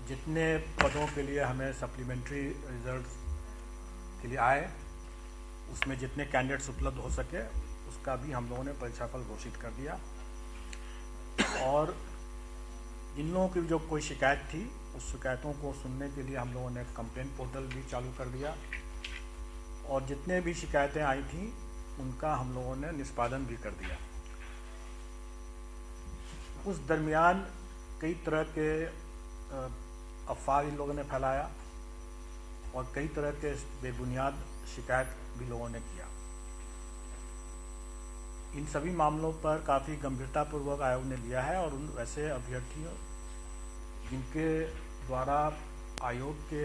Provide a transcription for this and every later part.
जितने पदों के लिए हमें सप्लीमेंट्री रिजल्ट के लिए आए उसमें जितने कैंडिडेट्स उपलब्ध हो सके उसका भी हम लोगों ने परीक्षाफल घोषित कर दिया। और जिन लोगों की जो कोई शिकायत थी उस शिकायतों को सुनने के लिए हम लोगों ने कंप्लेंट पोर्टल भी चालू कर दिया और जितने भी शिकायतें आई थी उनका हम लोगों ने निष्पादन भी कर दिया। उस दरमियान कई तरह के अफवाह इन लोगों ने फैलाया और कई तरह के बेबुनियाद शिकायत भी लोगों ने किया। इन सभी मामलों पर काफ़ी गंभीरतापूर्वक आयोग ने लिया है और उन वैसे अभ्यर्थियों जिनके द्वारा आयोग के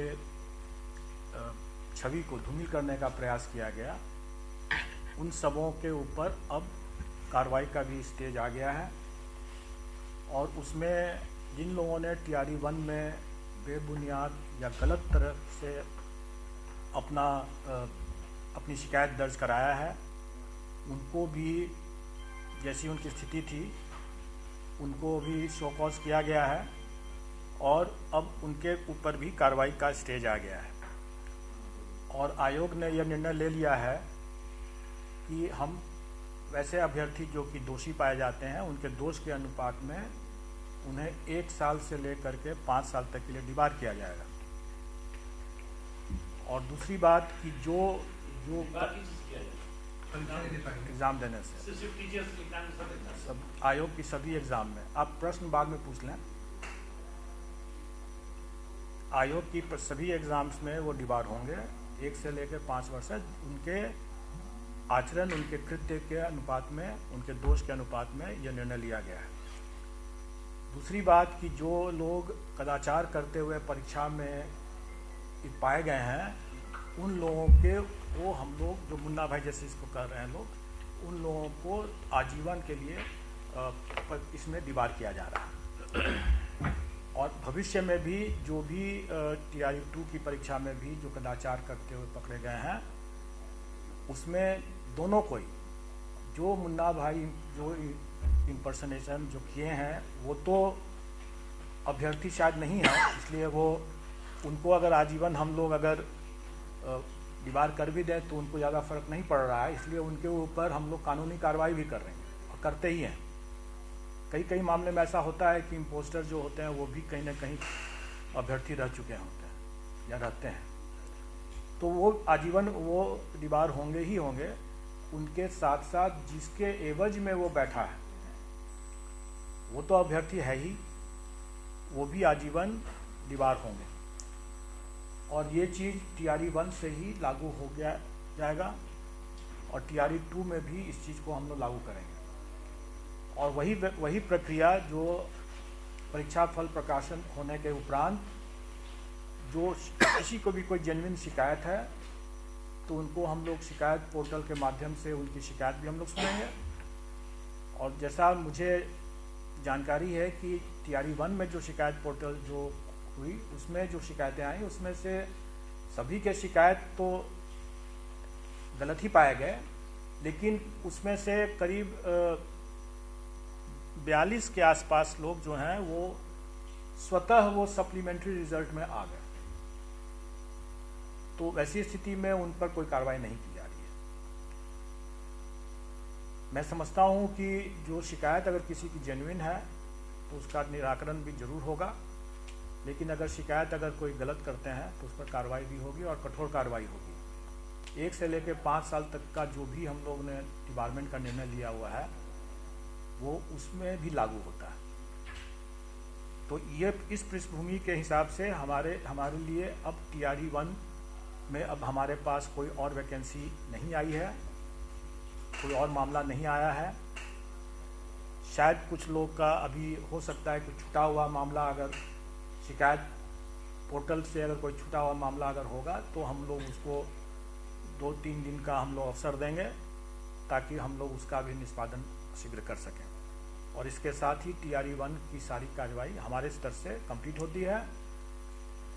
छवि को धूमिल करने का प्रयास किया गया उन सबों के ऊपर अब कार्रवाई का भी स्टेज आ गया है। और उसमें जिन लोगों ने TRE 1 में बेबुनियाद या गलत तरह से अपनी शिकायत दर्ज कराया है उनको भी जैसी उनकी स्थिति थी उनको भी शो कॉज किया गया है और अब उनके ऊपर भी कार्रवाई का स्टेज आ गया है। और आयोग ने यह निर्णय ले लिया है कि हम वैसे अभ्यर्थी जो कि दोषी पाए जाते हैं उनके दोष के अनुपात में उन्हें 1 साल से लेकर के 5 साल तक के लिए डिबार किया जाएगा। और दूसरी बात कि जो एग्ज़ाम देने से सब आयोग की सभी एग्ज़ाम में, आप प्रश्न बाद में पूछ लें, आयोग की सभी एग्ज़ाम्स में वो डिबार होंगे 1 से लेकर 5 वर्ष। उनके आचरण उनके कृत्य के अनुपात में उनके दोष के अनुपात में यह निर्णय लिया गया है। दूसरी बात कि जो लोग कदाचार करते हुए परीक्षा में पाए गए हैं उन लोगों के वो हम लोग जो मुन्ना भाई जैसे इसको कर रहे हैं लोग उन लोगों को आजीवन के लिए इसमें डिबार किया जा रहा है। और भविष्य में भी जो भी TRE 2 की परीक्षा में भी जो कदाचार करते हुए पकड़े गए हैं उसमें दोनों को ही जो मुन्ना भाई जो इम्पर्सनेशन जो किए हैं वो तो अभ्यर्थी शायद नहीं है, इसलिए वो उनको अगर आजीवन हम लोग अगर डिबार कर भी दें तो उनको ज़्यादा फर्क नहीं पड़ रहा है, इसलिए उनके ऊपर हम लोग कानूनी कार्रवाई भी कर रहे हैं और करते ही हैं। कई मामले में ऐसा होता है कि इम्पोस्टर जो होते हैं वो भी कहीं ना कहीं अभ्यर्थी रह चुके होते हैं या रहते हैं, तो वो आजीवन वो डिबार होंगे ही होंगे। उनके साथ साथ जिसके एवज में वो बैठा है वो तो अभ्यर्थी है ही, वो भी आजीवन डिबार होंगे। और ये चीज़ TRE 1 से ही लागू हो जाएगा और TRE 2 में भी इस चीज़ को हम लोग लागू करेंगे। और वही प्रक्रिया जो परीक्षा फल प्रकाशन होने के उपरांत जो किसी को भी कोई जेन्युइन शिकायत है तो उनको हम लोग शिकायत पोर्टल के माध्यम से उनकी शिकायत भी हम लोग सुनेंगे। और जैसा मुझे जानकारी है कि TRE 1 में जो शिकायत पोर्टल जो हुई उसमें जो शिकायतें आई उसमें से सभी के शिकायत तो गलत ही पाए गए, लेकिन उसमें से करीब 42 के आसपास लोग जो हैं वो स्वतः वो सप्लीमेंट्री रिजल्ट में आ गए। तो वैसी स्थिति में उन पर कोई कार्रवाई नहीं की जा रही है। मैं समझता हूं कि जो शिकायत अगर किसी की जेन्युइन है तो उसका निराकरण भी जरूर होगा, लेकिन अगर शिकायत अगर कोई गलत करते हैं तो उस पर कार्रवाई भी होगी और कठोर कार्रवाई होगी। 1 से लेकर 5 साल तक का जो भी हम लोग ने डिपार्टमेंट का निर्णय लिया हुआ है वो उसमें भी लागू होता है। तो ये इस पृष्ठभूमि के हिसाब से हमारे लिए अब TRE 1 में अब हमारे पास कोई और वैकेंसी नहीं आई है, कोई और मामला नहीं आया है। शायद कुछ लोग का अभी हो सकता है कुछ छुटा हुआ मामला, अगर शिकायत पोर्टल से अगर कोई छुटा हुआ मामला अगर होगा तो हम लोग उसको 2-3 दिन का हम लोग अवसर देंगे ताकि हम लोग उसका भी निष्पादन शीघ्र कर सकें। और इसके साथ ही TRE 1 की सारी कार्रवाई हमारे स्तर से कंप्लीट होती है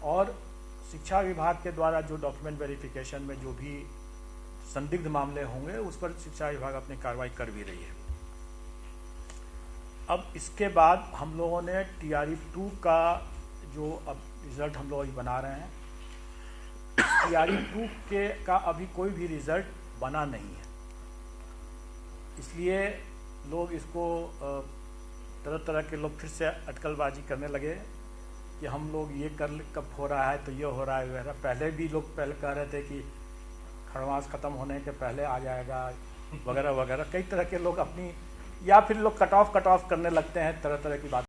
और शिक्षा विभाग के द्वारा जो डॉक्यूमेंट वेरिफिकेशन में जो भी संदिग्ध मामले होंगे उस पर शिक्षा विभाग अपनी कार्रवाई कर भी रही है। अब इसके बाद हम लोगों ने TRE 2 का जो अब रिज़ल्ट हम लोग अभी बना रहे हैं, TRE 2 का अभी कोई भी रिज़ल्ट बना नहीं है। इसलिए लोग इसको तरह तरह के लोग फिर से अटकलबाजी करने लगे कि हम लोग ये कब हो रहा है तो ये हो रहा है वगैरह। पहले भी लोग पहले कह रहे थे कि खरमास ख़त्म होने के पहले आ जाएगा वगैरह वगैरह। कई तरह के लोग अपनी, या फिर लोग कट ऑफ करने लगते हैं तरह तरह की बात।